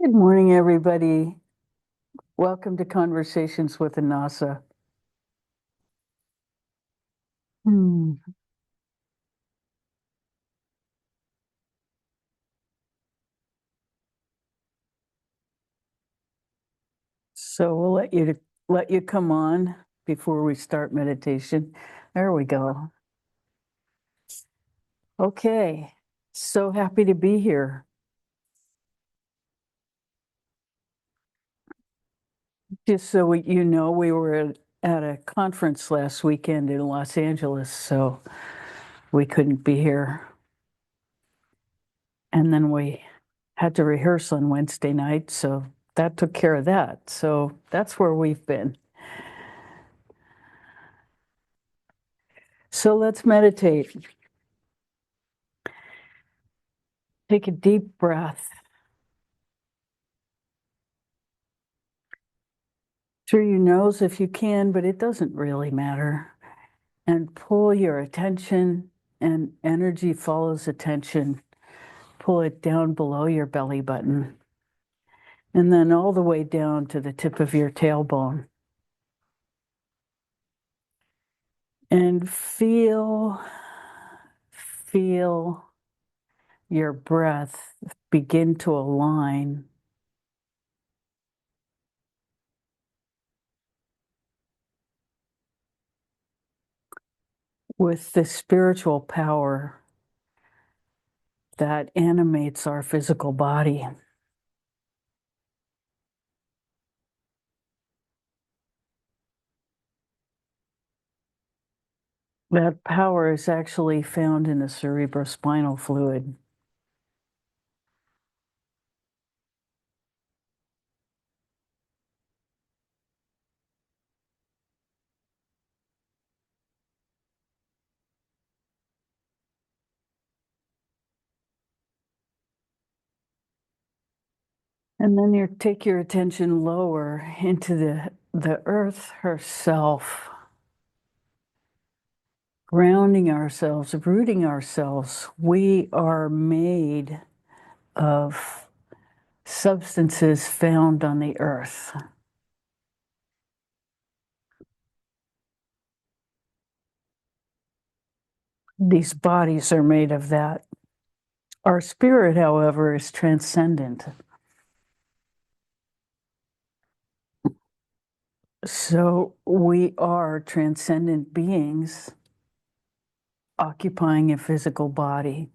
Good morning, everybody. Welcome to Conversations with Anasa. Hmm. So we'll let you come on before we start meditation. There we go. Okay. So happy to be here. Just so you know, we were at a conference last weekend in Los Angeles, so we couldn't be here. And then we had to rehearse on Wednesday night, so that took care of that. So that's where we've been. So let's meditate. Take a deep breath through your nose if you can, but it doesn't really matter. And pull your attention, and energy follows attention. Pull it down below your belly button, and then all the way down to the tip of your tailbone. And feel your breath begin to align with the spiritual power that animates our physical body. That power is actually found in the cerebrospinal fluid. And then you take your attention lower into the earth herself, grounding ourselves, rooting ourselves. We are made of substances found on the earth. These bodies are made of that. Our spirit, however, is transcendent. So we are transcendent beings occupying a physical body.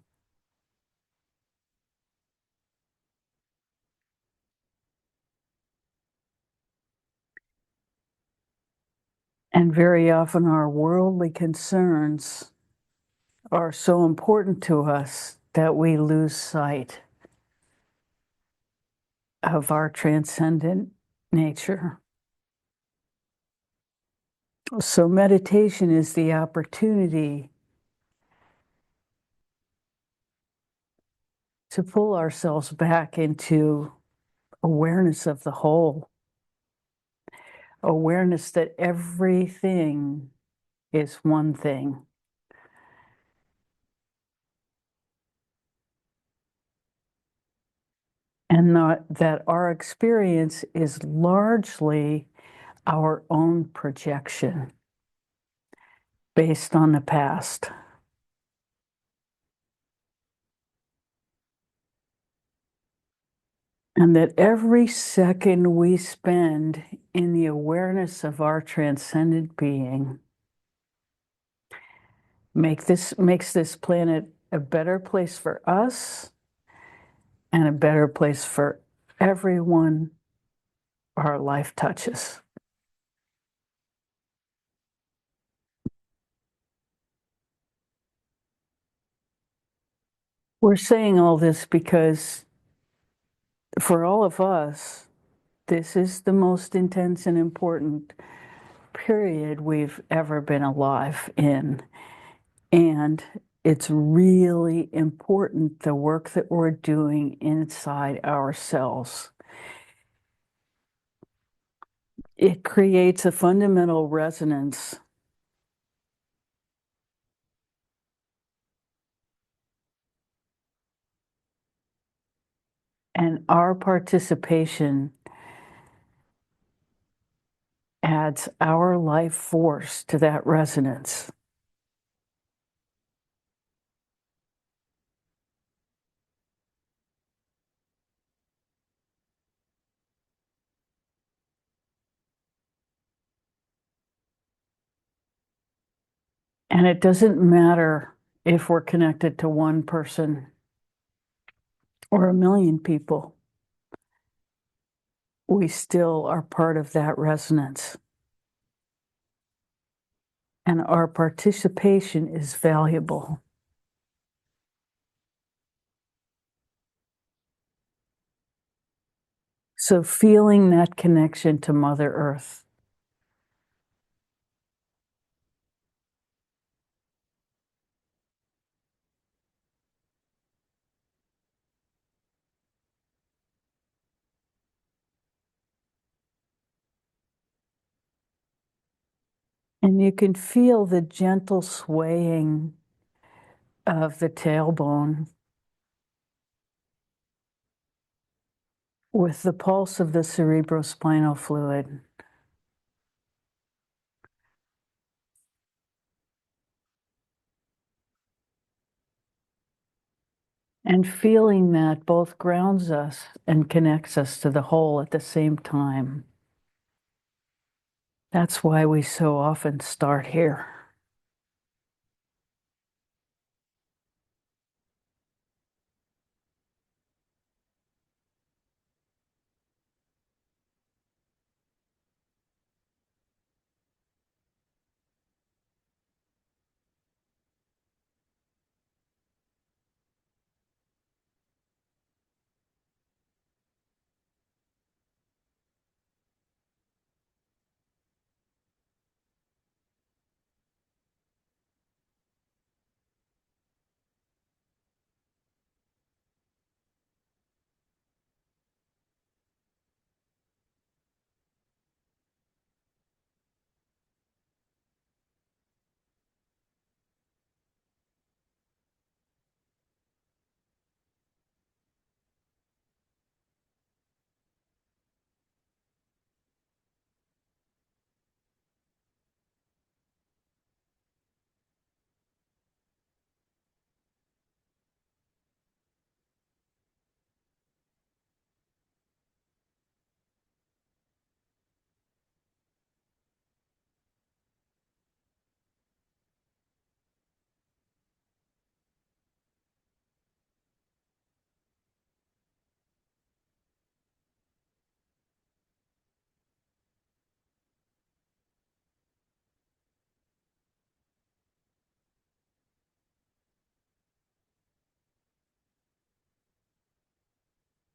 And very often our worldly concerns are so important to us that we lose sight of our transcendent nature. So meditation is the opportunity to pull ourselves back into awareness of the whole, awareness that everything is one thing. And that our experience is largely our own projection based on the past. And that every second we spend in the awareness of our transcendent being makes this planet a better place for us and a better place for everyone our life touches. We're saying all this because for all of us, this is the most intense and important period we've ever been alive in. And it's really important, the work that we're doing inside ourselves. It creates a fundamental resonance. And our participation adds our life force to that resonance. And it doesn't matter if we're connected to one person or a million people, we still are part of that resonance. And our participation is valuable. So feeling that connection to Mother Earth. And you can feel the gentle swaying of the tailbone with the pulse of the cerebrospinal fluid. And feeling that both grounds us and connects us to the whole at the same time. That's why we so often start here.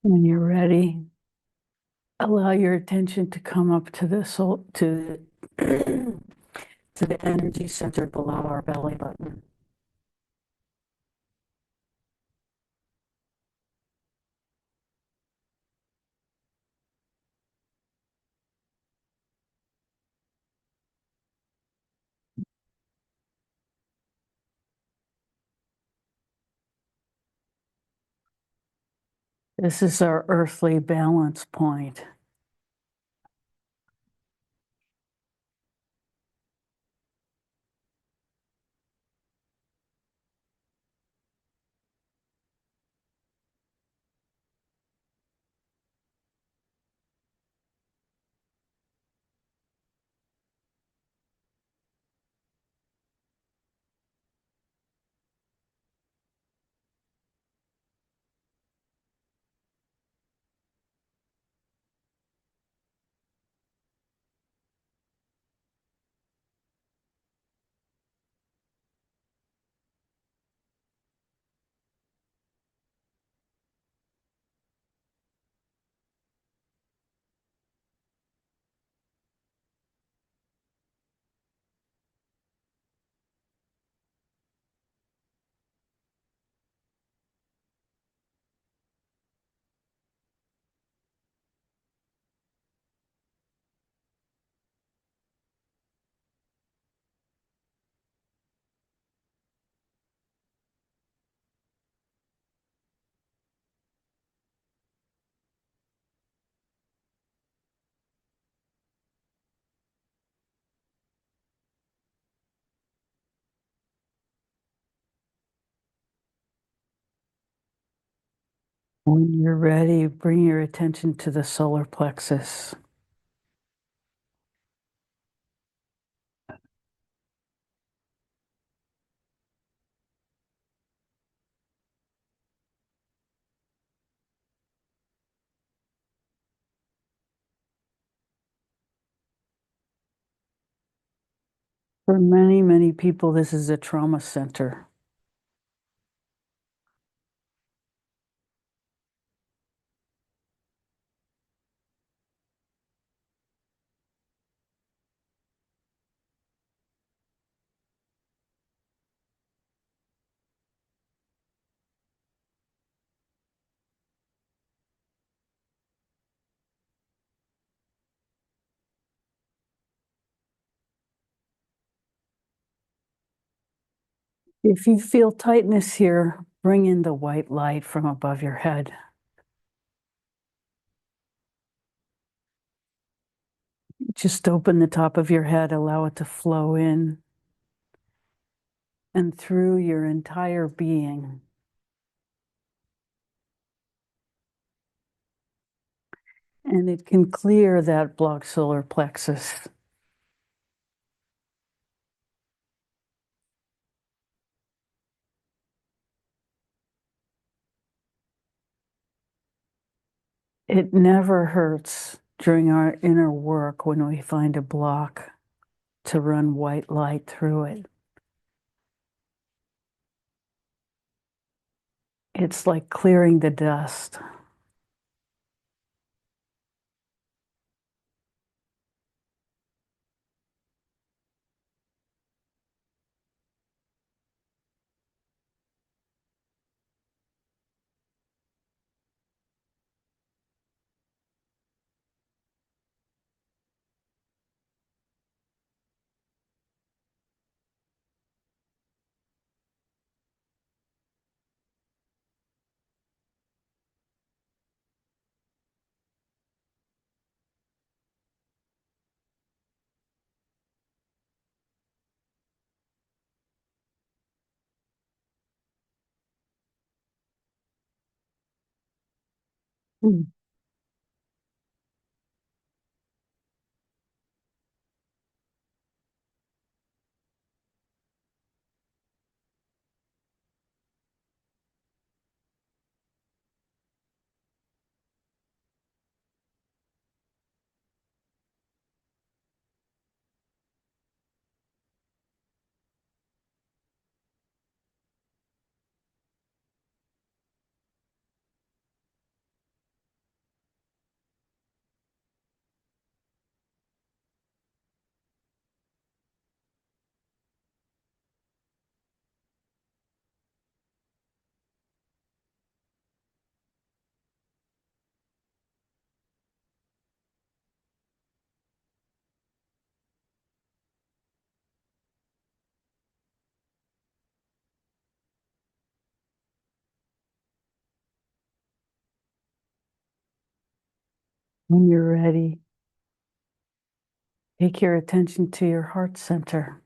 When you're ready, allow your attention to come up to the soul, to the energy center below our belly button. This is our earthly balance point. When you're ready, bring your attention to the solar plexus. For many, many people, this is a trauma center. If you feel tightness here, bring in the white light from above your head. Just open the top of your head, allow it to flow in and through your entire being. And it can clear that blocked solar plexus. It never hurts during our inner work when we find a block to run white light through it. It's like clearing the dust. Mm. When you're ready, take your attention to your heart center.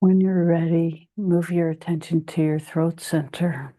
When you're ready, move your attention to your throat center.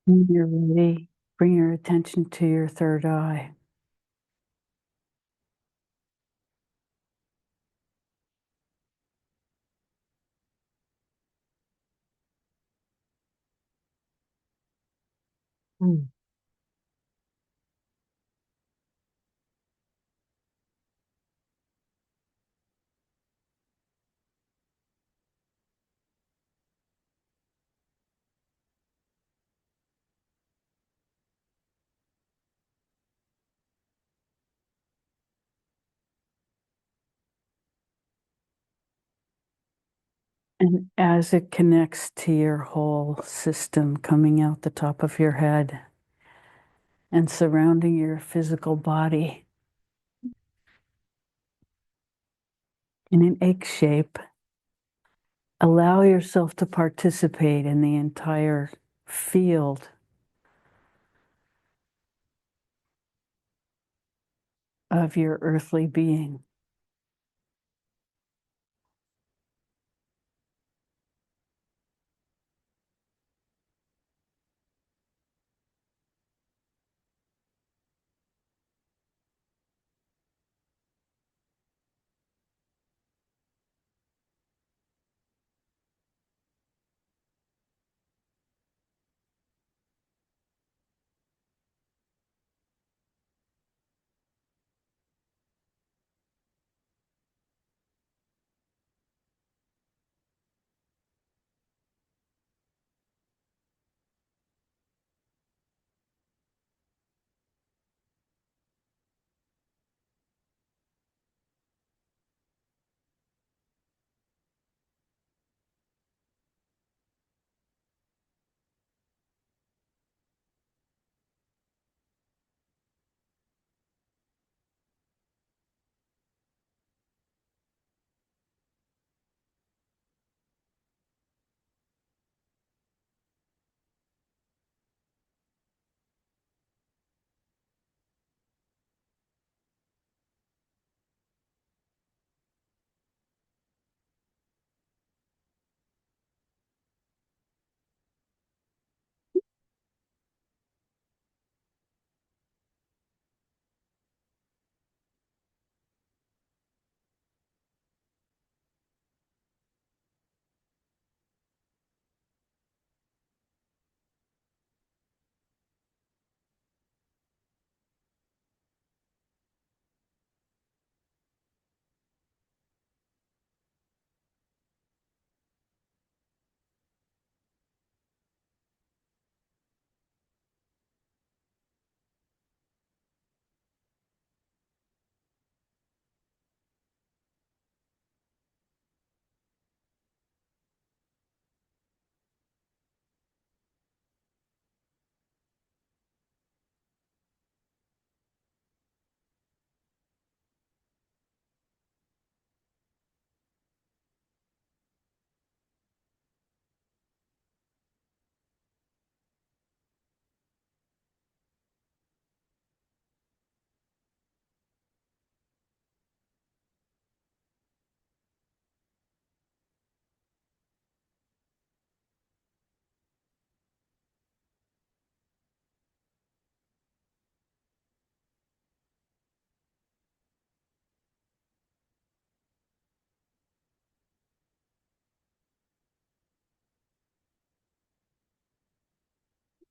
When you're ready, bring your attention to your third eye. Mm. And as it connects to your whole system, coming out the top of your head and surrounding your physical body in an egg shape, allow yourself to participate in the entire field of your earthly being.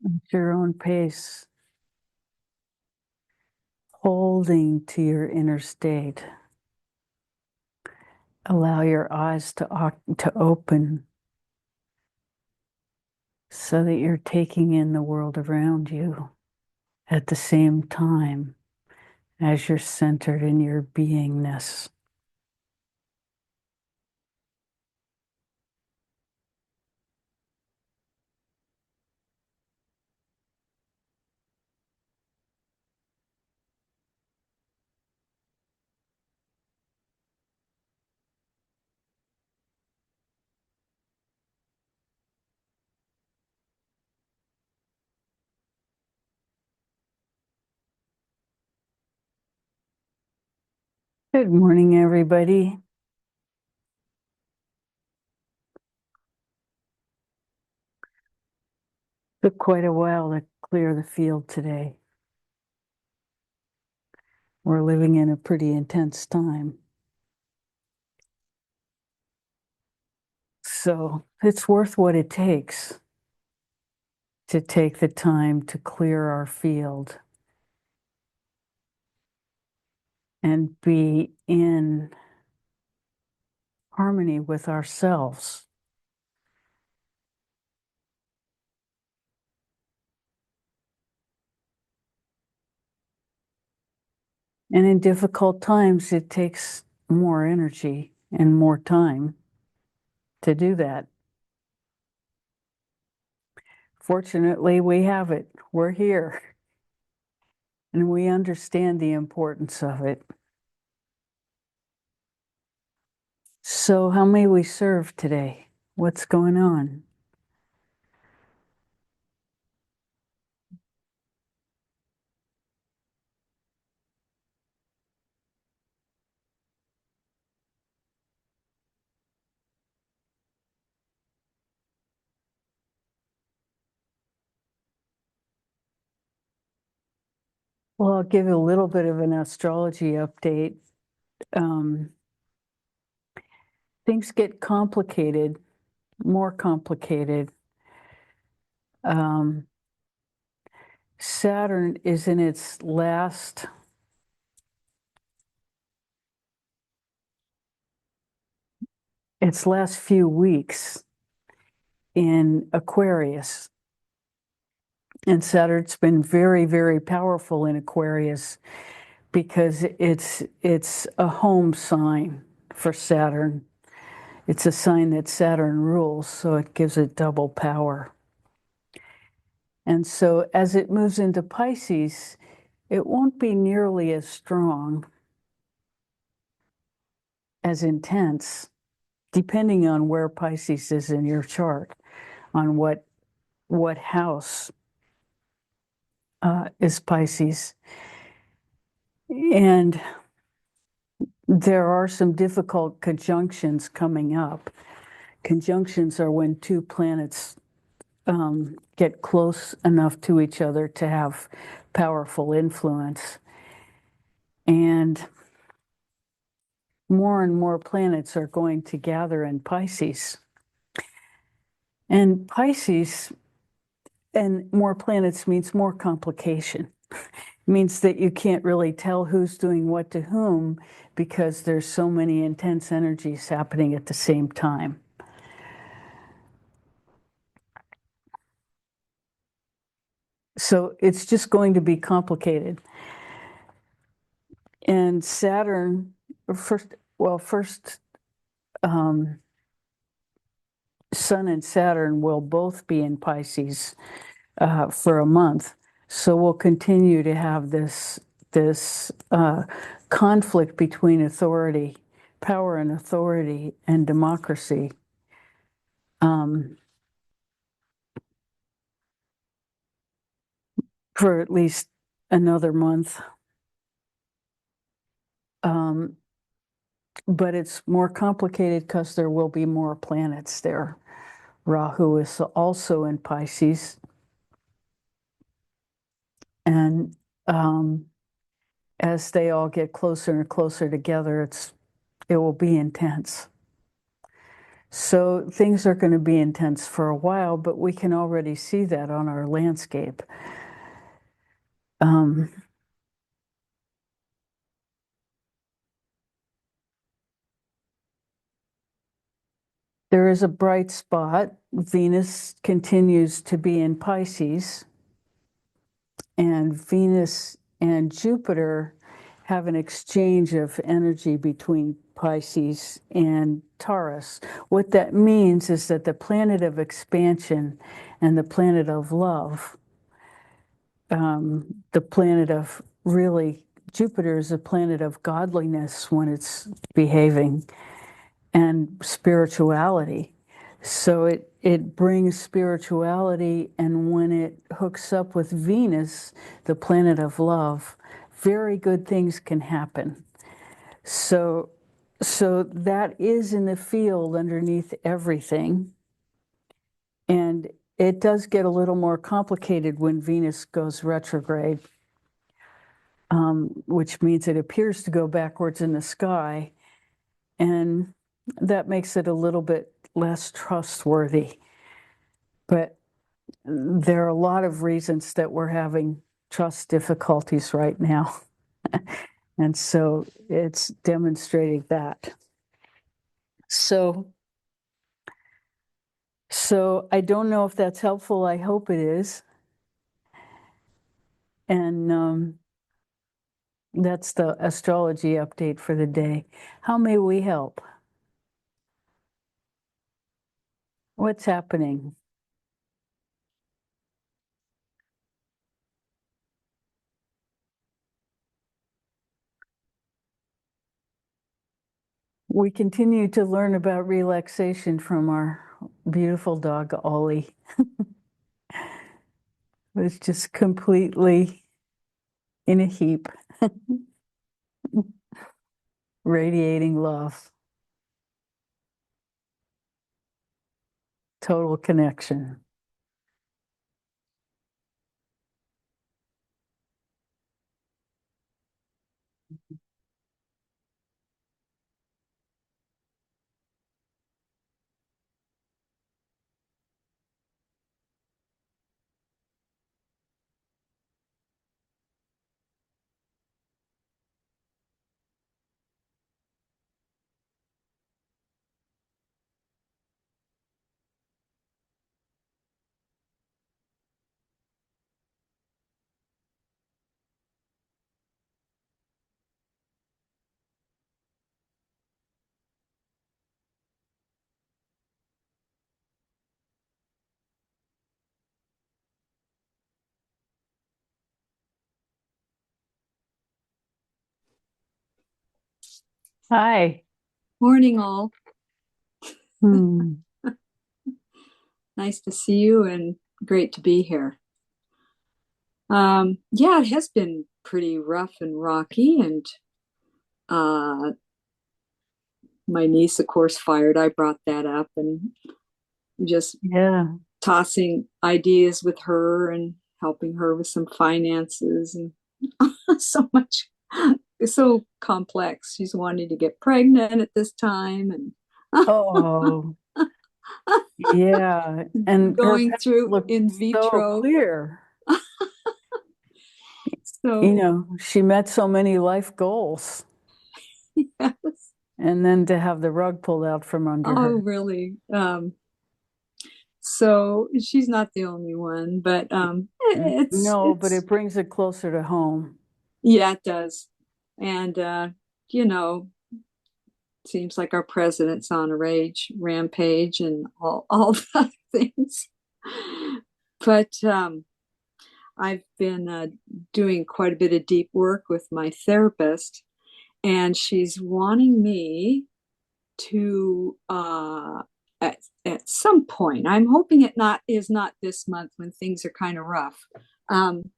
at your own pace, holding to your inner state. Allow your eyes to open so that you're taking in the world around you at the same time as you're centered in your beingness. Good morning, everybody. Took quite a while to clear the field today. We're living in a pretty intense time. So it's worth what it takes to take the time to clear our field and be in harmony with ourselves. And in difficult times, it takes more energy and more time to do that. Fortunately, we have it. We're here. And we understand the importance of it. So, how may we serve today? What's going on? Well, I'll give you a little bit of an astrology update. Things get complicated, more complicated. Saturn is in its last few weeks in Aquarius. And Saturn's been very, very powerful in Aquarius because it's a home sign for Saturn. It's a sign that Saturn rules, so it gives it double power. And so as it moves into Pisces, it won't be nearly as strong, as intense, depending on where Pisces is in your chart, on what house is Pisces. And there are some difficult conjunctions coming up. Conjunctions are when two planets get close enough to each other to have powerful influence. And more planets are going to gather in Pisces. And Pisces and more planets means more complication. It means that you can't really tell who's doing what to whom because there's so many intense energies happening at the same time. So it's just going to be complicated. And Saturn, first, Sun and Saturn will both be in Pisces for a month. So we'll continue to have this conflict between authority, power and authority, and democracy. For at least another month. But it's more complicated because there will be more planets there. Rahu is also in Pisces. And as they all get closer and closer together, it will be intense. So things are going to be intense for a while, but we can already see that on our landscape. Um, there is a bright spot. Venus continues to be in Pisces, and Venus and Jupiter have an exchange of energy between Pisces and Taurus. What that means is that the planet of expansion and the planet of love, the planet of really, Jupiter is a planet of godliness when it's behaving, and spirituality. So it brings spirituality, and when it hooks up with Venus, the planet of love, very good things can happen. So so that is in the field underneath everything. And it does get a little more complicated when Venus goes retrograde, which means it appears to go backwards in the sky. And that makes it a little bit less trustworthy. But there are a lot of reasons that we're having trust difficulties right now. And so it's demonstrating that. So, so I don't know if that's helpful. I hope it is. And that's the astrology update for the day. How may we help? What's happening? We continue to learn about relaxation from our beautiful dog, Ollie. Was just completely in a heap, radiating love, total connection. Hi. Morning, all. Hmm. Nice to see you and great to be here. Yeah, it has been pretty rough and rocky, and uh, my niece, of course, fired. I brought that up and just Yeah. tossing ideas with her and helping her with some finances and so much, so complex. She's wanting to get pregnant at this time and Oh, yeah. And her going path through looked in so vitro. clear. You So, know, she met so many life goals, yes. and then to have the rug pulled out from under Oh, her. really? So she's not the only one, but it's No, but it's it brings it closer to home. yeah, it does. And you know, seems like our president's on a rage rampage and all the things. But I've been doing quite a bit of deep work with my therapist, and she's wanting me to at some point. I'm hoping it not is not this month when things are kind of rough. Um,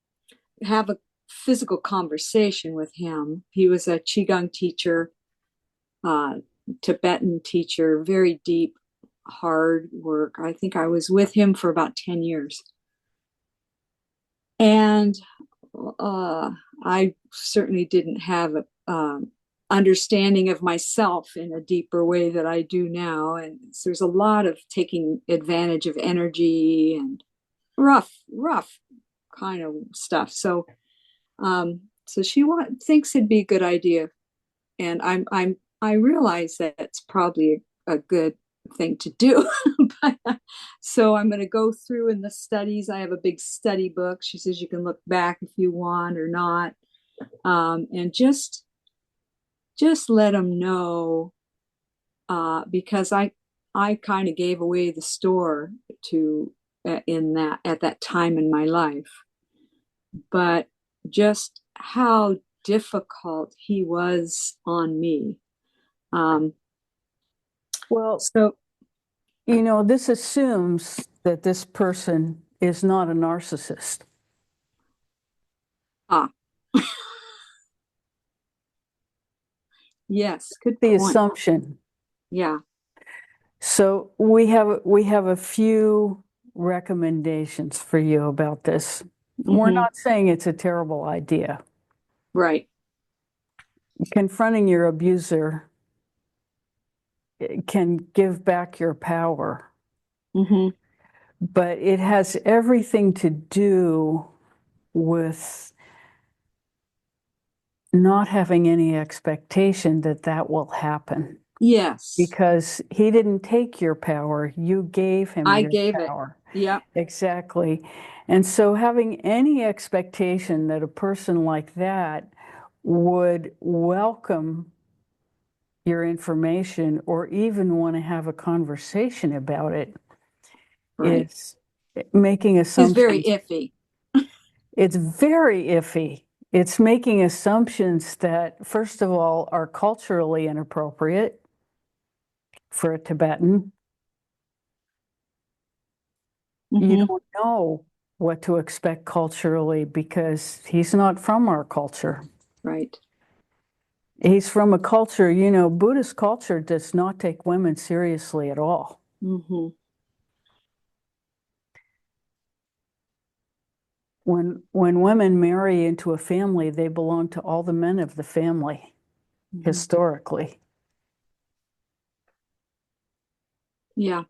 have a physical conversation with him. He was a qigong teacher, uh, Tibetan teacher, very deep, hard work. I think I was with him for about 10 years, and uh, I certainly didn't have understanding of myself in a deeper way that I do now. And so there's a lot of taking advantage of energy and rough kind of stuff. So she thinks it'd be a good idea, and I realize that it's probably a good thing to do. But, so I'm going to go through in the studies. I have a big study book. She says you can look back if you want or not, and just let them know, because I kind of gave away the store to in that at that time in my life, but just how difficult he was on me. Um, Well, so this assumes that this person is not a narcissist. ah yes, good The point. assumption. Yeah. So we have a few recommendations for you about this. We're Mm-hmm. not saying it's a terrible idea. Right. Confronting your abuser can give back your power, Mm-hmm. but it has everything to do with not having any expectation that that will happen. Yes, Because he didn't take your power, you gave him I your gave it. power. Yep. Exactly. And so having any expectation that a person like that would welcome your information or even want to have a conversation about it Right. is making Is very assumptions. iffy. It's very iffy. It's making assumptions that, first of all, are culturally inappropriate for a Tibetan. You Mm-hmm. don't know what to expect culturally because he's not from our culture. Right. He's from a culture, Buddhist culture does not take women seriously at all. Mm-hmm. When women marry into a family, they belong to all the men of the family, Mm-hmm. historically. Yeah.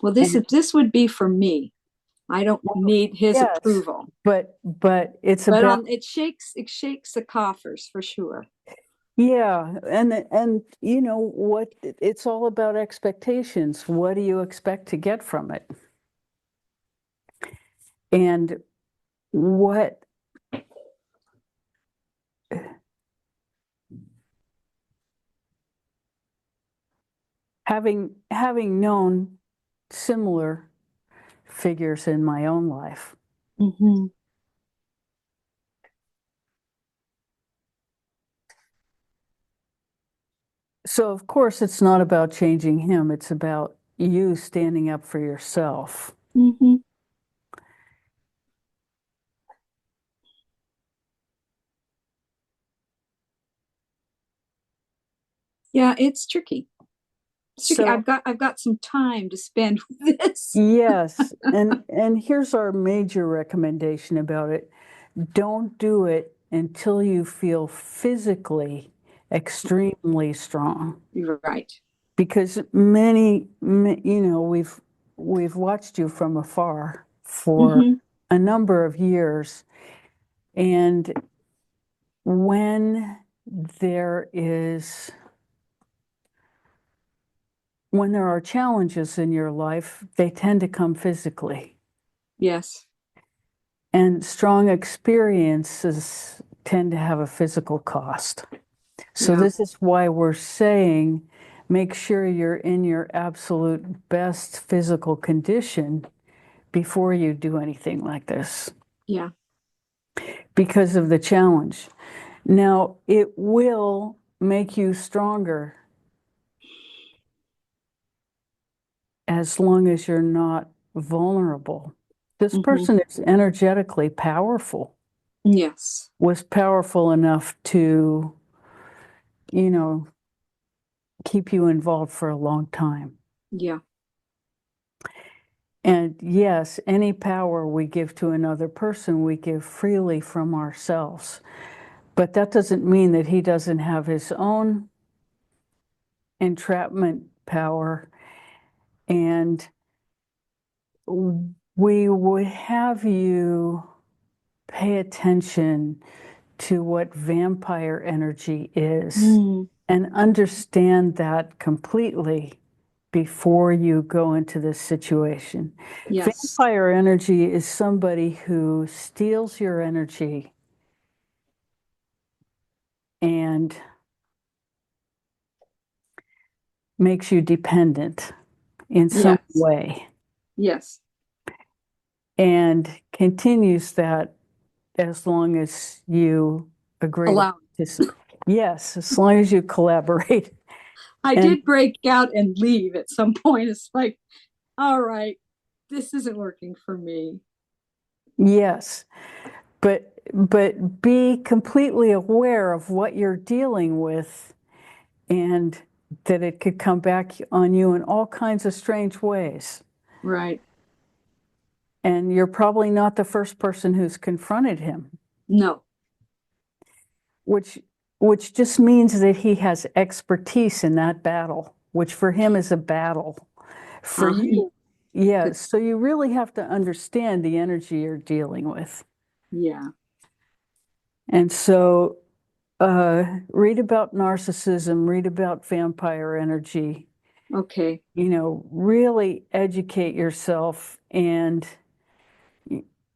Well, And this would be for me. I don't well, need his yes, approval. but it's But about, on it shakes the coffers for sure. yeah, and what it's all about expectations. What do you expect to get from it? And what having known similar figures in my own life. Mm-hmm. So of course it's not about changing him, it's about you standing up for yourself. Mm-hmm. Yeah, it's tricky. It's tricky. So I've got some time to spend with this. yes, and here's our major recommendation about it. Don't do it until you feel physically extremely strong. You're right. Because we've watched you from afar for Mm-hmm. a number of years, and when there is when there are challenges in your life, they tend to come physically, Yes. and strong experiences tend to have a physical cost. So Yeah. this is why we're saying make sure you're in your absolute best physical condition before you do anything like this Yeah. because of the challenge. Now, it will make you stronger as long as you're not vulnerable. This Mm-hmm. person is energetically powerful, Yes. was powerful enough to, you know, keep you involved for a long time. Yeah. And yes, any power we give to another person, we give freely from ourselves. But that doesn't mean that he doesn't have his own entrapment power. And we would have you pay attention to what vampire energy is Mm, and understand that completely before you go into this situation. yes. Vampire energy is somebody who steals your energy and makes you dependent in some Yes. way Yes. and continues that as long as you agree to Allow. participate. Yes, as long as you collaborate. I And did break out and leave at some point. It's like, all right, this isn't working for me. yes, but be completely aware of what you're dealing with and that it could come back on you in all kinds of strange ways. Right. And you're probably not the first person who's confronted him, No. which which just means that he has expertise in that battle, which for him is a battle. For Uh, you, good. yes. So you really have to understand the energy you're dealing with. Yeah. And so read about narcissism, read about vampire energy, Okay. really educate yourself. And,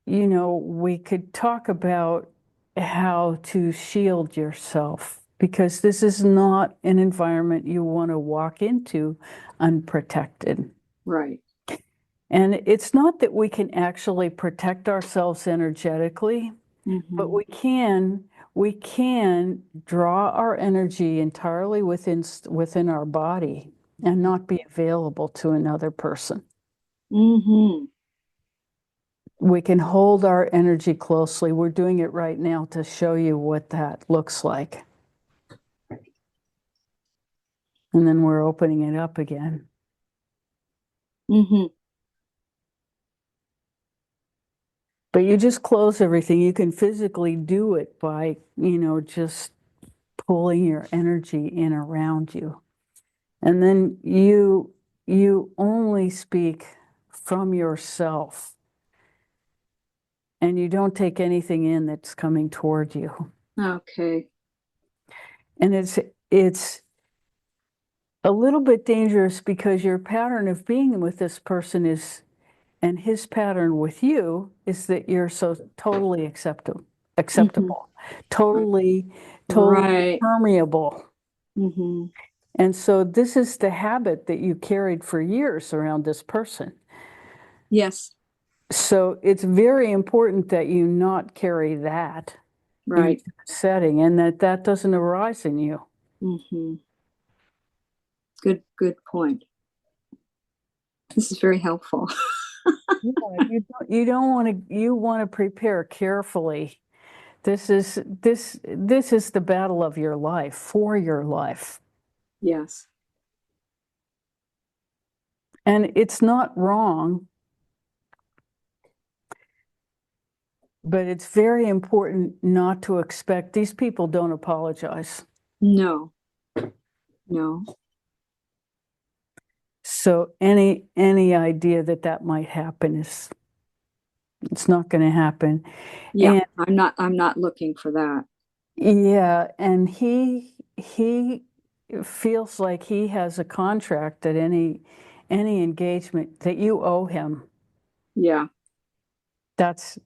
we could talk about how to shield yourself because this is not an environment you want to walk into unprotected. Right. And it's not that we can actually protect ourselves energetically, but Mm-hmm. we can draw our energy entirely within our body and not be available to another person. Mm-hmm. We can hold our energy closely. We're doing it right now to show you what that looks like. And then we're opening it up again. Mm-hmm. But you just close everything. You can physically do it by, just pulling your energy in around you. And then you only speak from yourself and you don't take anything in that's coming toward you. Okay. And it's a little bit dangerous because your pattern of being with this person is and his pattern with you is that you're so totally Mm-hmm. acceptable, totally Right. permeable. Mm-hmm. And so this is the habit that you carried for years around this person. Yes. So it's very important that you not carry that into Right. the setting and that doesn't arise in you. Mm-hmm. Good point. This is very helpful. Yeah, you want to prepare carefully. This is the battle of your life for your life. Yes. And it's not wrong, but it's very important not to expect these people don't apologize. No. No. So any idea that might happen is it's not going to happen. Yeah. And I'm not looking for that. yeah, and he feels like he has a contract that any engagement that you owe him. Yeah. That's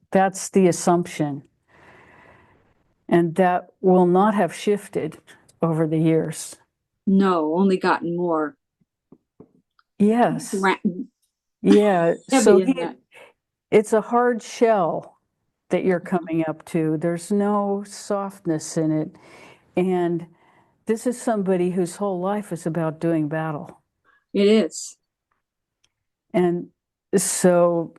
the assumption. And that will not have shifted over the years. No, only gotten more Yes. Yeah. heavy So in that. it's a hard shell that you're coming up to. There's no softness in it. And this is somebody whose whole life is about doing battle. It is. And so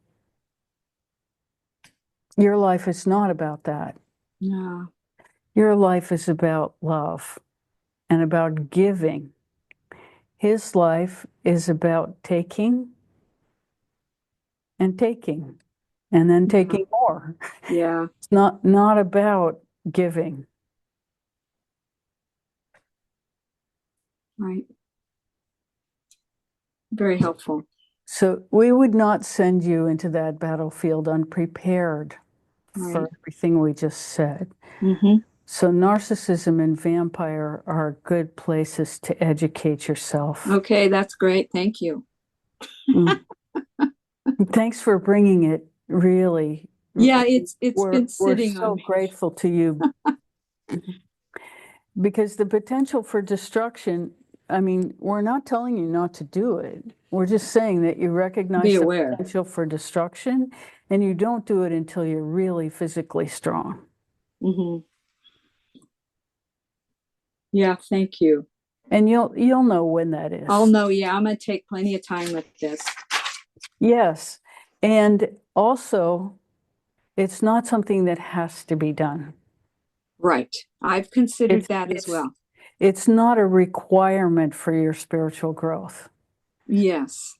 your life is not about that. No. Your life is about love and about giving. His life is about taking and taking and then Yeah. taking more. Yeah. It's not about giving. Right. Very helpful. So we would not send you into that battlefield unprepared for Right. everything we just said. Mm-hmm. So narcissism and vampire are good places to educate yourself. Okay, that's great. Thank you. Mm. Thanks for bringing it, really. Yeah, it's been We're sitting on so me. grateful to you because the potential for destruction, I mean, we're not telling you not to do it. We're just saying that you Be recognize the aware. potential for destruction and you don't do it until you're really physically strong. Mm-hmm. Yeah, thank you. And you'll know when that I'll is. know. Yeah, I'm gonna take plenty of time with this. Yes. And also, it's not something that has to be done. Right. I've considered It's that as it's well. it's not a requirement for your spiritual growth. Yes.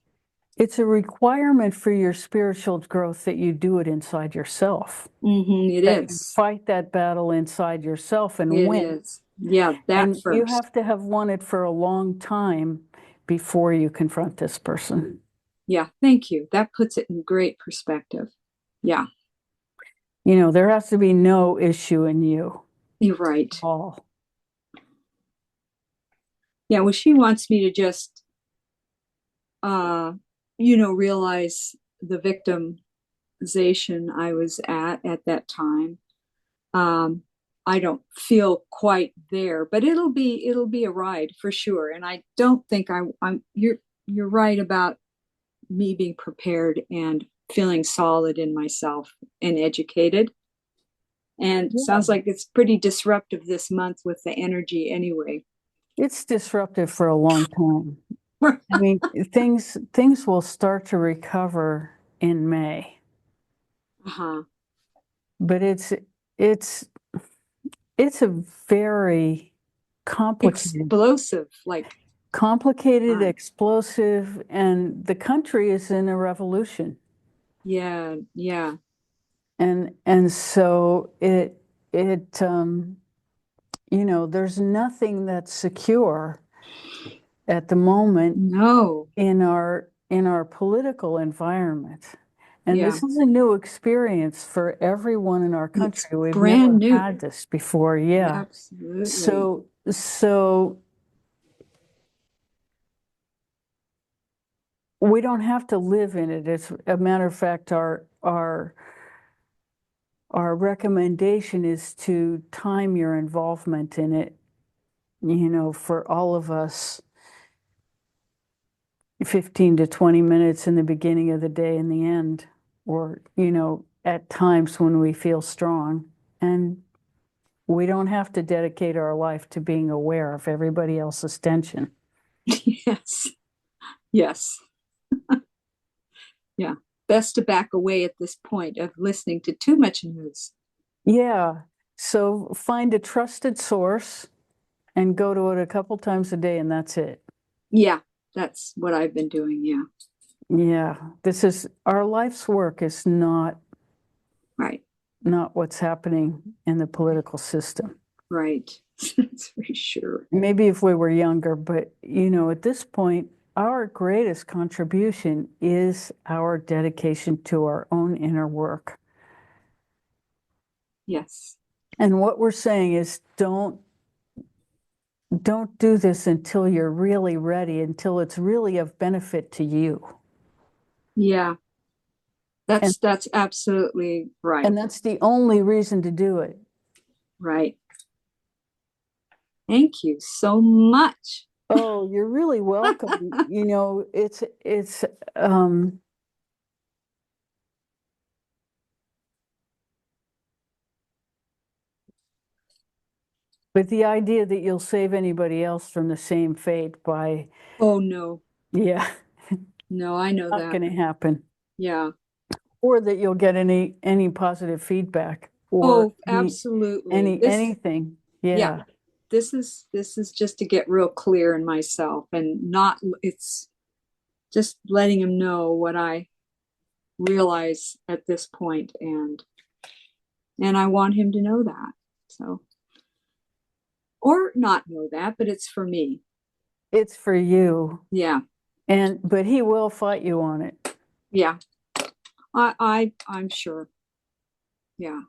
It's a requirement for your spiritual growth that you do it inside yourself, Mm-hmm. It that you is. fight that battle inside yourself and It win. is. Yeah, that And you first. have to have won it for a long time before you confront this person. Yeah, thank you. That puts it in great perspective. Yeah, There has to be no issue in you you're right. at all. Yeah, well, she wants me to just uh, realize the victimization I was at that time. Um, I don't feel quite there, but it'll be a ride for sure. And I don't think I'm you're right about me being prepared and feeling solid in myself and educated. And sounds Yeah. like it's pretty disruptive this month with the energy anyway. It's disruptive for a long time. I mean, things will start to recover in May, Uh-huh. but it's it's a very complicated, Explosive, like complicated, time. explosive, and the country is in a revolution. Yeah, yeah. And so there's nothing that's secure at the moment No. in our political environment. And Yeah. this is a new experience for everyone in our It's country. We've brand never new. had this before. Yeah. Absolutely. So we don't have to live in it. It's a matter of fact, our recommendation is to time your involvement in it, for all of us, 15 to 20 minutes in the beginning of the day and the end, or, at times when we feel strong. And we don't have to dedicate our life to being aware of everybody else's tension. Yes. Yes. Yeah. Best to back away at this point of listening to too much news. Yeah. So find a trusted source and go to it a couple times a day, and that's it. Yeah. That's what I've been doing. Yeah. Yeah. This is our life's work is Right. not what's happening in the political system. Right. That's for sure. Maybe if we were younger, but at this point, our greatest contribution is our dedication to our own inner work. Yes. And what we're saying is don't do this until you're really ready, until it's really of benefit to you. Yeah. And That's absolutely right. and that's the only reason to do it. Right. Thank you so much. Oh, you're really welcome. It's um but the idea that you'll save anybody else from the same fate by, Oh no. yeah, No, I know not that. going to happen. Yeah. Or that you'll get any positive feedback or Oh, absolutely. anything. Yeah, Yeah. this is just to get real clear in myself and not it's just letting him know what I realize at this point and I want him to know that. So or not know that, but it's for me. it's for you. Yeah. But he will fight you on it. Yeah. I'm sure. Yeah.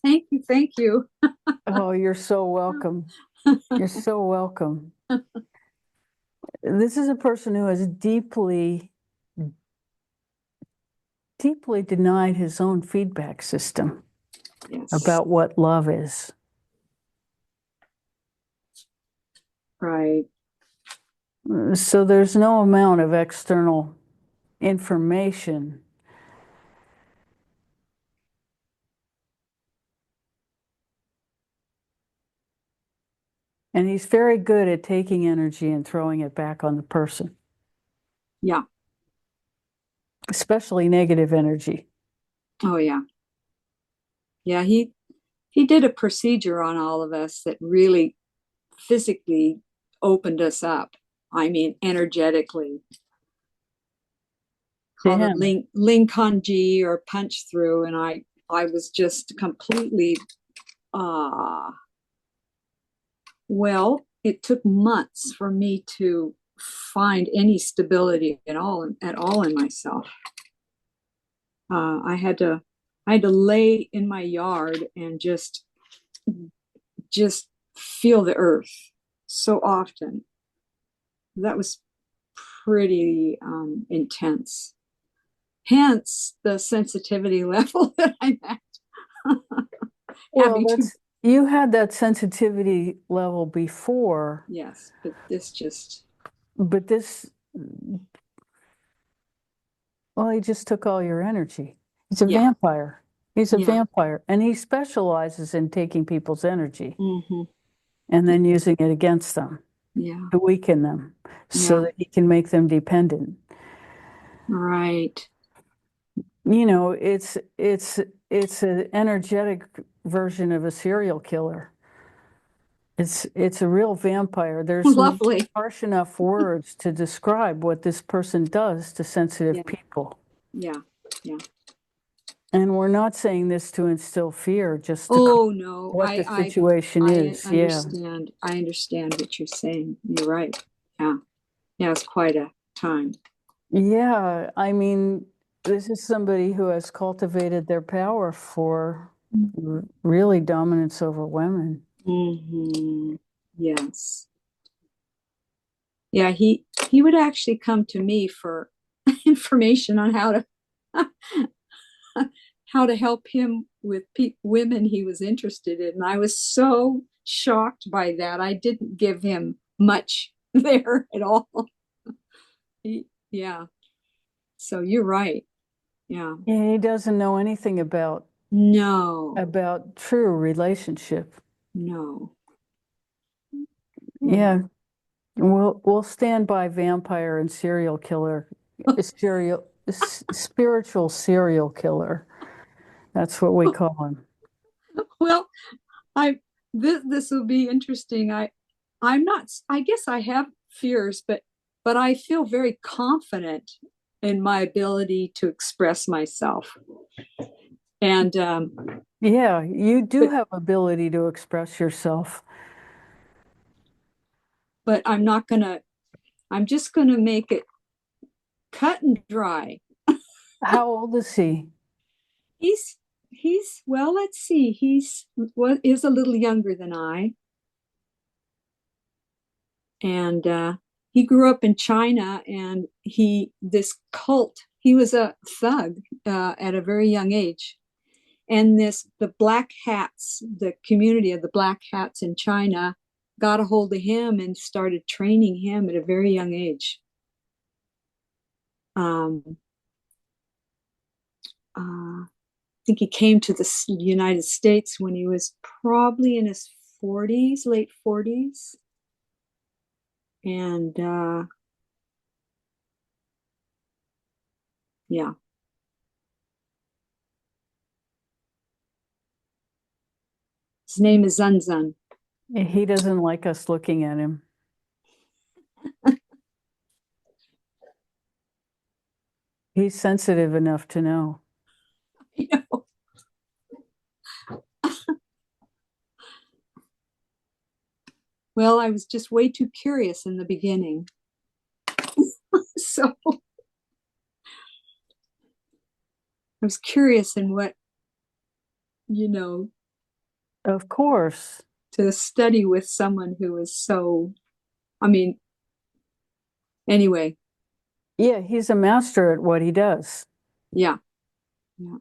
Thank you. Thank you. Oh, you're so welcome. You're so welcome. This is a person who has deeply, deeply denied his own feedback system Yes. about what love is. Right. So there's no amount of external information. And he's very good at taking energy and throwing it back on the person. Yeah. Especially negative energy. Oh yeah. Yeah, he did a procedure on all of us that really physically opened us up. I mean, energetically. Called it Damn. Ling Kanji or punch through, and I was just completely well, it took months for me to find any stability at all in myself. I had to lay in my yard and just feel the earth so often. That was pretty intense. Hence the sensitivity level that I'm at. Well, you had that sensitivity level before. Yes, but this just. But this, well, he just took all your energy. He's a vampire. He's a vampire. And he specializes in taking people's energy and then using it against them to weaken them so that he can make them dependent. Right. You know, it's an energetic version of a serial killer. It's a real vampire. There's no harsh enough words to describe what this person does to sensitive people. Yeah. Yeah. And we're not saying this to instill fear, just to no, what the situation is. Understand. I understand what you're saying. You're right. Yeah. Yeah, it's quite a time. Yeah, I mean, this is somebody who has cultivated their power for really dominance over women. Yes. Yeah, he would actually come to me for information on how to how to help him with women he was interested in. And I was so shocked by that. I didn't give him much there at all. Yeah. So you're right. Yeah. He doesn't know anything about true relationship. No. Yeah. We'll stand by vampire and serial killer, spiritual serial killer. That's what we call him. Well, this will be interesting. I'm not. I guess I have fears, but I feel very confident in my ability to express myself. And yeah, you do have ability to express yourself. But I'm just gonna make it cut and dry. How old is he? He's well, let's see. Is a little younger than I. And he grew up in China, and this cult, he was a thug at a very young age. And the black hats, the community of the black hats in China got a hold of him and started training him at a very young age. I think he came to the United States when he was probably in his 40s, late 40s. And yeah. His name is Zun Zun. He doesn't like us looking at him. He's sensitive enough to know. I know. Well, I was just way too curious in the beginning. So I was curious in what, you know, Of course. to study with someone who is so, I mean, anyway, Yeah, he's a master at what he does. yeah, yeah.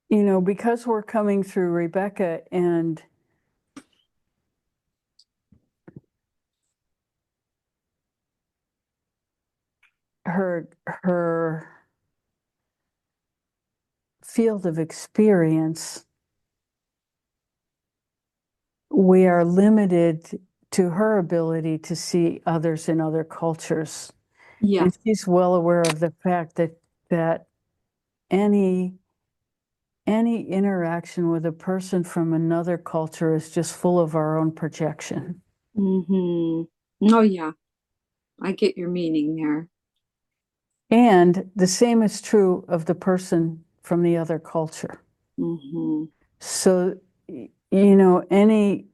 You know, because we're coming through Rebecca and her field of experience, we are limited to her ability to see others in other cultures. Yeah. And she's well aware of the fact that any interaction with a person from another culture is just full of our own projection. Mm-hmm. Oh, yeah. I get your meaning there. And the same is true of the person from the other culture. Mm-hmm. So, you know, any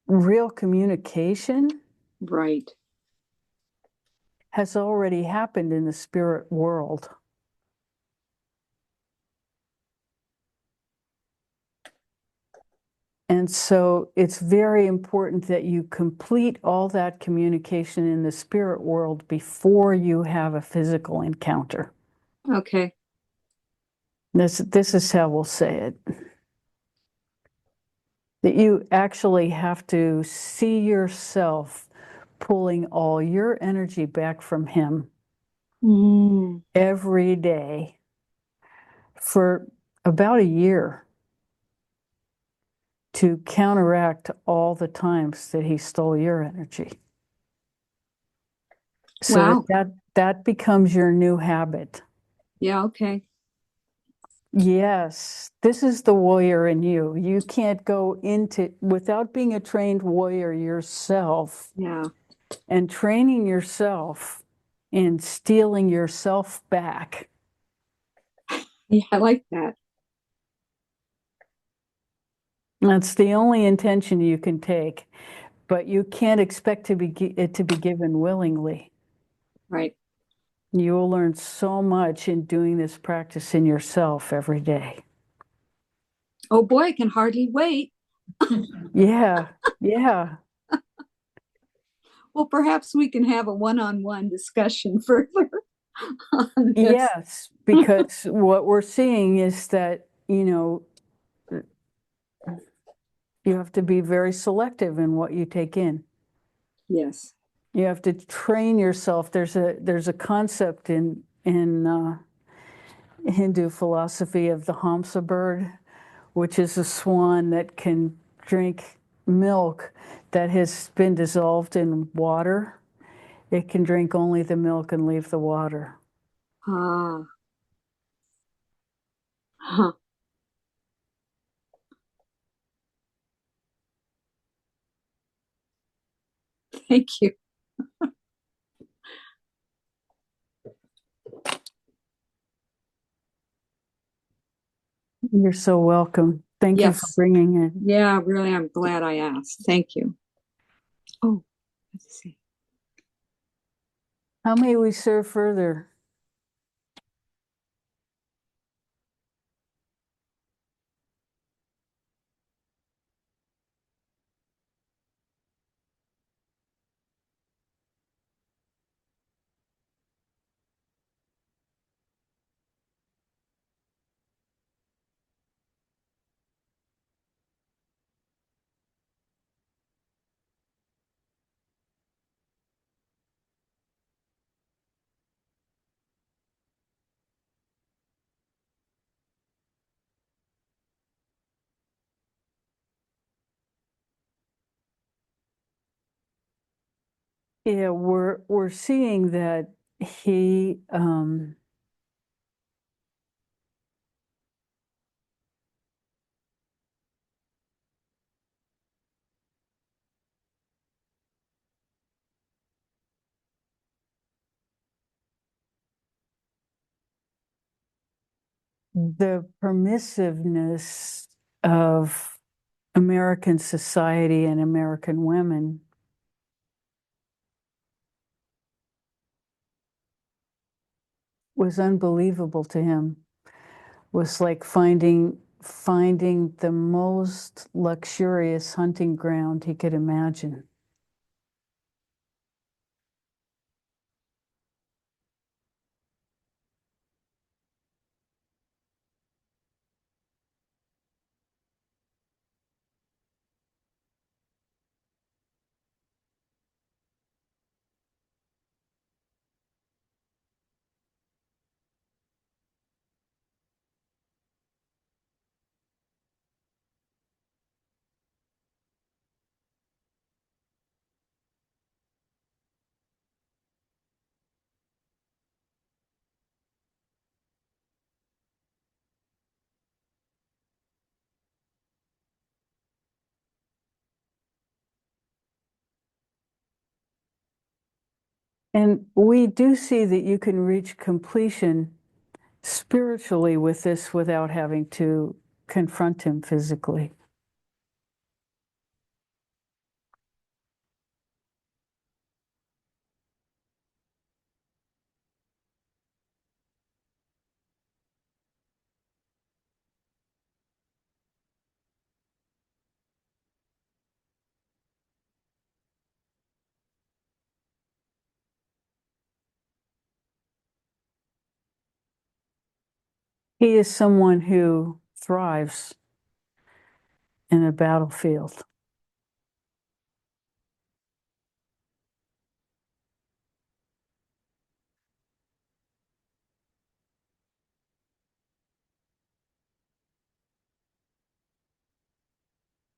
real communication Right. has already happened in the spirit world. And so it's very important that you complete all that communication in the spirit world before you have a physical encounter. Okay. This is how we'll say it. That you actually have to see yourself pulling all your energy back from him Mm. every day for about a year to counteract all the times that he stole your energy. So Wow. that becomes your new habit. Yeah. Okay. Yes, this is the warrior in you. You can't go into without being a trained warrior yourself Yeah. and training yourself in stealing yourself back. Yeah. I like that. That's the only intention you can take, but you can't expect it to be given willingly. Right. You will learn so much in doing this practice in yourself every day. Oh boy, I can hardly wait. Yeah, yeah. Well, perhaps we can have a one-on-one discussion further on this. Yes, because what we're seeing is that, you know, you have to be very selective in what you take in. Yes. You have to train yourself. There's a concept in Hindu philosophy of the Hamsa bird, which is a swan that can drink milk that has been dissolved in water. It can drink only the milk and leave the water. Ah. Huh. Thank you. You're so welcome. Thank you for Yes. bringing it. Yeah, really, I'm glad I asked. Thank you. Oh, let's see. How may we serve further? Yeah, we're seeing that he the permissiveness of American society and American women was unbelievable to him. Was like finding the most luxurious hunting ground he could imagine. And we do see that you can reach completion spiritually with this without having to confront him physically. He is someone who thrives in a battlefield.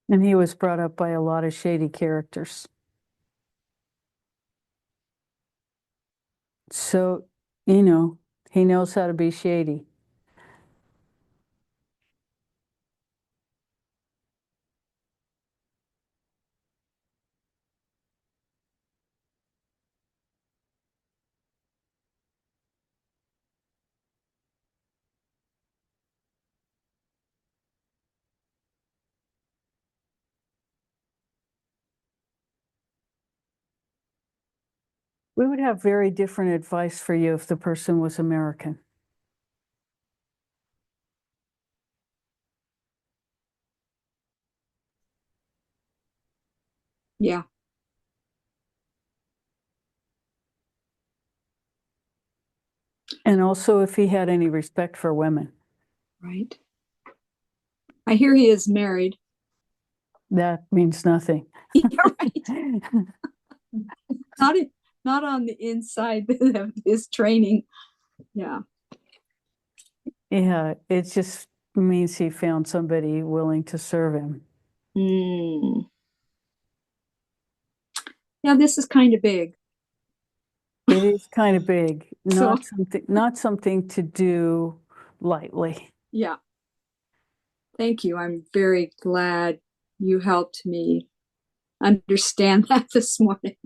And he was brought up by a lot of shady characters. So, he knows how to be shady. We would have very different advice for you if the person was American. Yeah. And also if he had any respect for women. Right. I hear he is married. That means nothing. Yeah, right. Not not on the inside of his training. Yeah. Yeah, it just means he found somebody willing to serve him. Mm. Yeah, this is kind of big. It is kind of big, So, not something to do lightly. yeah. Thank you. I'm very glad you helped me understand that this morning.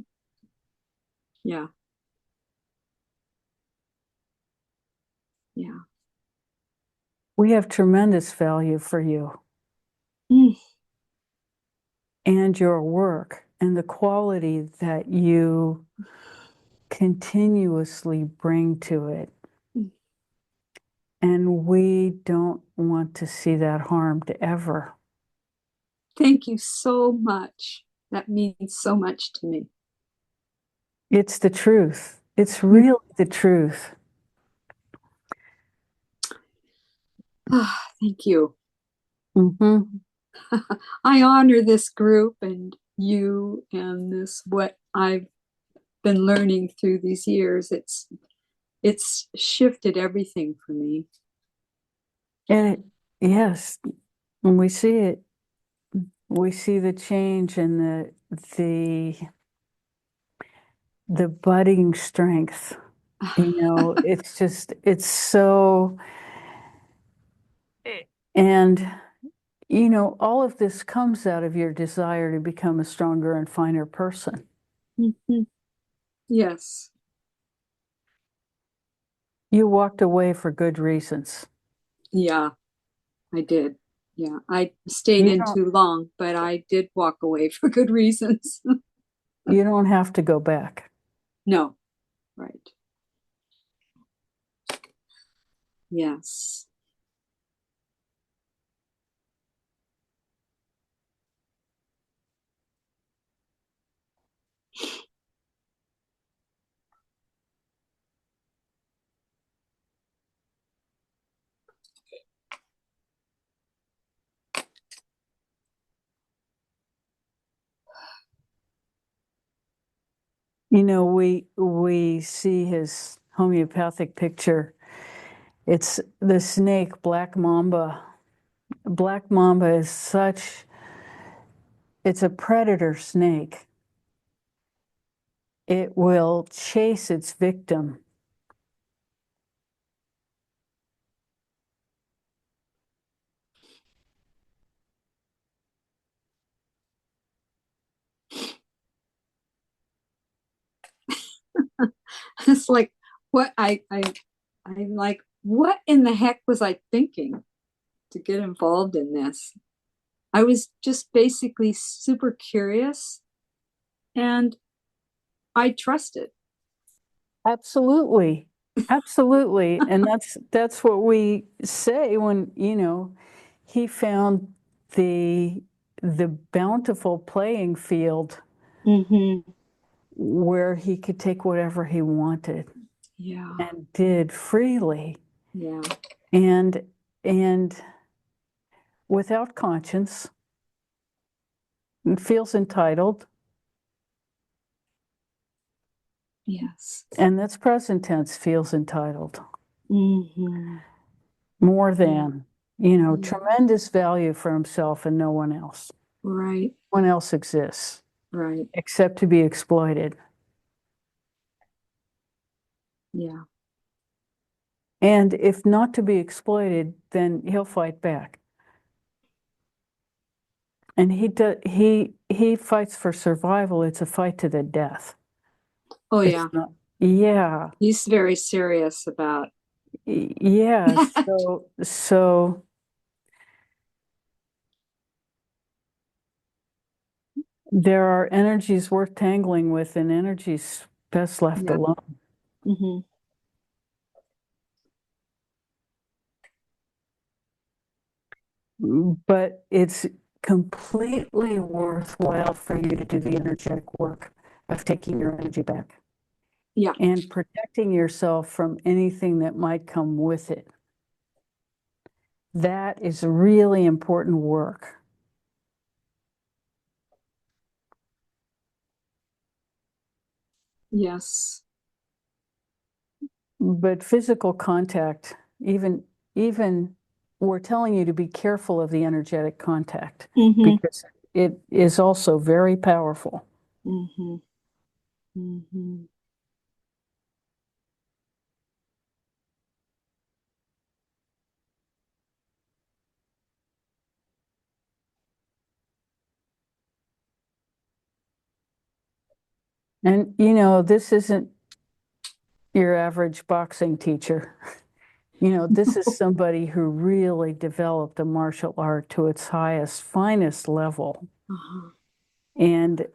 Yeah. Yeah. We have tremendous value for you Mm. and your work and the quality that you continuously bring to it. And we don't want to see that harmed ever. Thank you so much. That means so much to me. It's the truth. It's really the truth. Thank you. Mm-hmm. I honor this group and you and this what I've been learning through these years. It's shifted everything for me. And yes, when we see it, we see the change and the budding strength. It's just, it's so, and, all of this comes out of your desire to become a stronger and finer person. Mhm. Yes. You walked away for good reasons. Yeah, I did. Yeah, I stayed You in don't, too long, but I did walk away for good reasons. you don't have to go back. No, right. Yes. We see his homeopathic picture. It's the snake, Black Mamba. Black Mamba is it's a predator snake. It will chase its victim. It's like what I'm like, what in the heck was I thinking to get involved in this? I was just basically super curious and I trusted. Absolutely. Absolutely. And that's what we say when, he found the the bountiful playing field Mm-hmm. where he could take whatever he wanted Yeah. and did freely Yeah. and and without conscience and feels entitled. Yes. And that's present tense, feels entitled Mm-hmm. more Yeah. than, Yeah. tremendous value for himself and no one else. Right. No one else exists Right. except to be exploited. Yeah. And if not to be exploited, then he'll fight back. And he fights for survival. It's a fight to the death. Oh It's yeah. not, yeah, He's very serious about yeah. that. So there are energies worth tangling with and energies best left Yeah. alone. Mm-hmm. But it's completely worthwhile for you to do the energetic work of taking your energy back Yeah. and protecting yourself from anything that might come with it. That is really important work. Yes. But physical contact, even we're telling you to be careful of the energetic contact Mm-hmm. because it is also very powerful. Mm-hmm. Mm-hmm. And this isn't your average boxing teacher. This is somebody who really developed the martial art to its highest, finest level. Uh-huh. And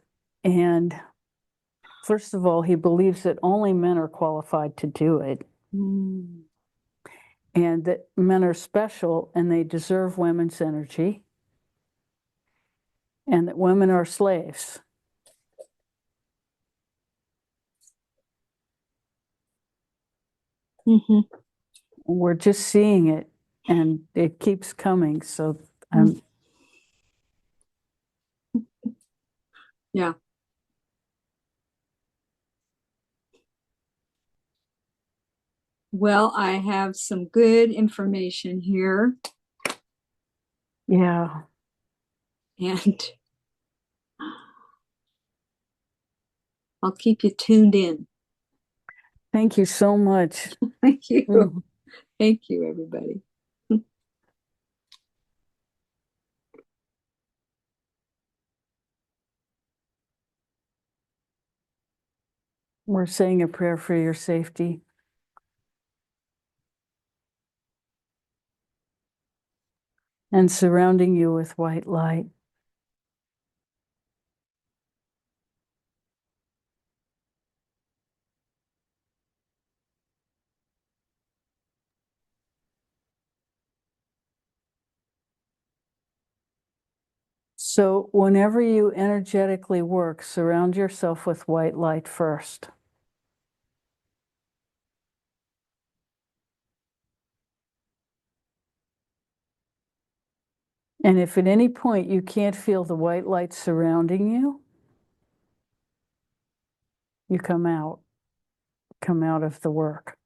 and first of all, he believes that only men are qualified to do it, Mm. and that men are special and they deserve women's energy, and that women are slaves. Mm-hmm. We're just seeing it, and it keeps coming. So I'm Yeah. Well, I have some good information here, yeah. and I'll keep you tuned in. Thank you so much. Thank you. Mm. Thank you, everybody. We're saying a prayer for your safety and surrounding you with white light. So whenever you energetically work, surround yourself with white light first. And if at any point you can't feel the white light surrounding you, you come out of the work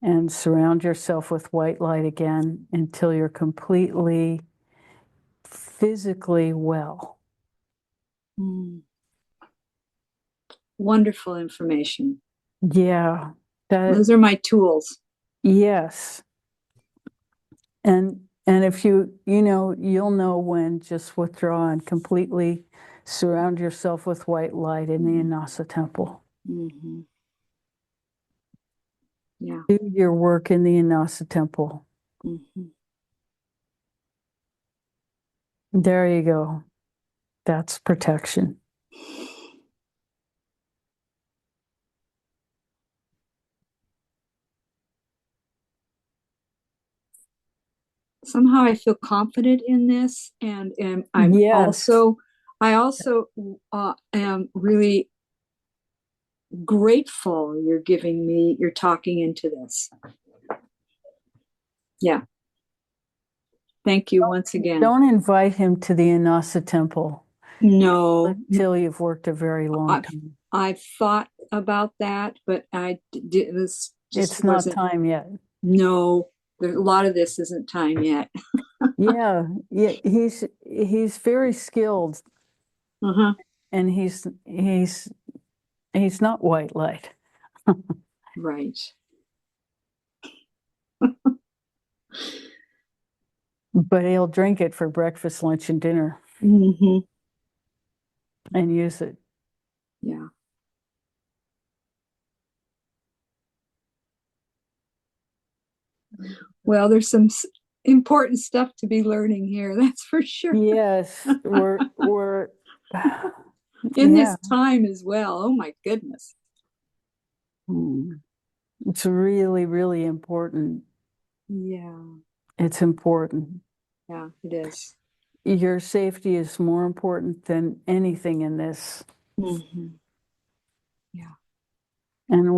and surround yourself with white light again until you're completely physically well. Mm. Wonderful information. Yeah, Those are my tools. yes. And if you'll know when just withdraw and completely surround yourself with white light in the Inasa temple. Mm-hmm. Yeah. Do your work in the Inasa temple. Mm-hmm. There you go. That's protection. Somehow I feel confident in this, and Yes. I also am really grateful you're talking into this. Yeah. Thank you once again. Don't invite him to the Inasa temple No, until you've worked a very long time. I've thought about that, but I did this. It's not time yet. No, there's a lot of this isn't time yet. Yeah, he's very skilled, Uh-huh. and he's not white light. Right. But he'll drink it for breakfast, lunch, and dinner Mm-hmm. and use it. Yeah. Well, there's some important stuff to be learning here, that's for sure. Yes, we're In yeah. this time as well. Oh my goodness. It's really, really important. Yeah. It's important. Yeah, it is. Your safety is more important than anything in this. Mm-hmm. Yeah. And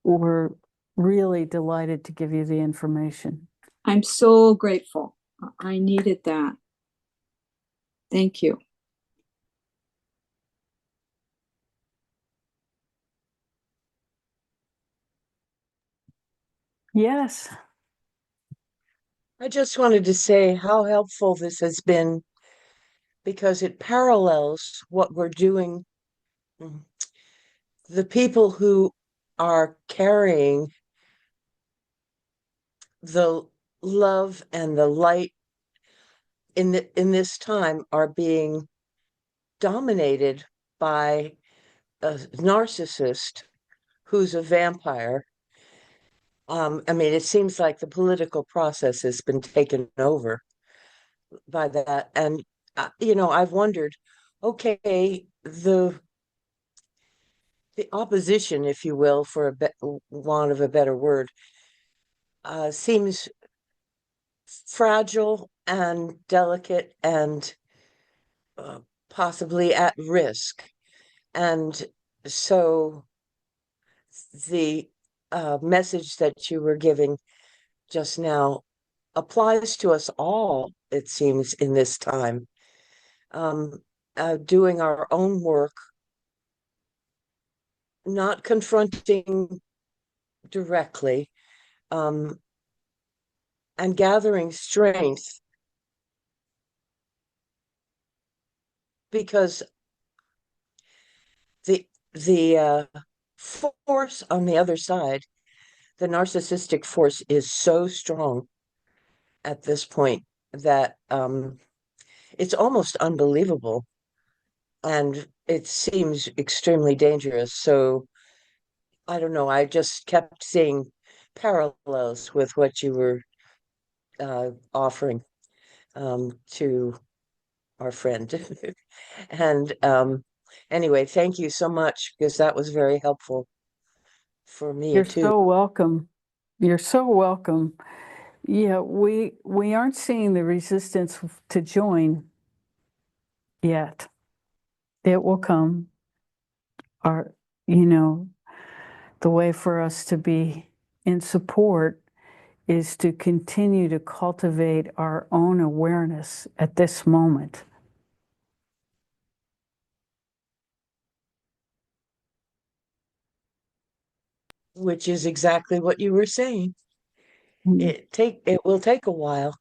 we're really delighted to give you the information. I'm so grateful. I needed that. Thank you. Yes. I just wanted to say how helpful this has been because it parallels what we're doing. The people who are carrying the love and the light in this time are being dominated by a narcissist who's a vampire. I mean, it seems like the political process has been taken over by that. And, I've wondered, okay, the opposition, if you will, for want of a better word, seems fragile and delicate and uh, possibly at risk. And so the message that you were giving just now applies to us all, it seems, in this time. Um, doing our own work, not confronting directly, um, and gathering strength because the force on the other side, the narcissistic force is so strong at this point that it's almost unbelievable and it seems extremely dangerous. So I don't know. I just kept seeing parallels with what you were offering to our friend. And anyway, thank you so much because that was very helpful for me You're too. so welcome. You're so welcome. Yeah, we aren't seeing the resistance to join yet. It will come. Our, you know, the way for us to be in support is to continue to cultivate our own awareness at this moment. Which is exactly what you were saying. Mm. It will take a while.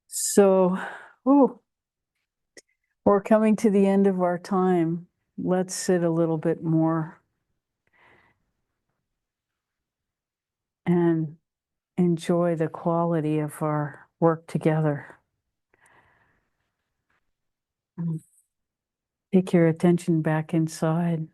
So, ooh, we're coming to the end of our time. Let's sit a little bit more and enjoy the quality of our work together. Take your attention back inside.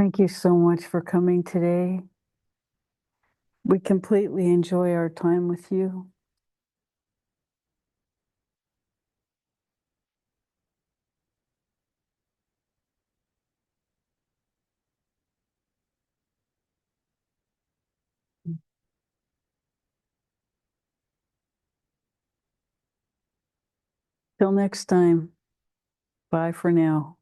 Thank you so much for coming today. We completely enjoy our time with you. Till next time. Bye for now.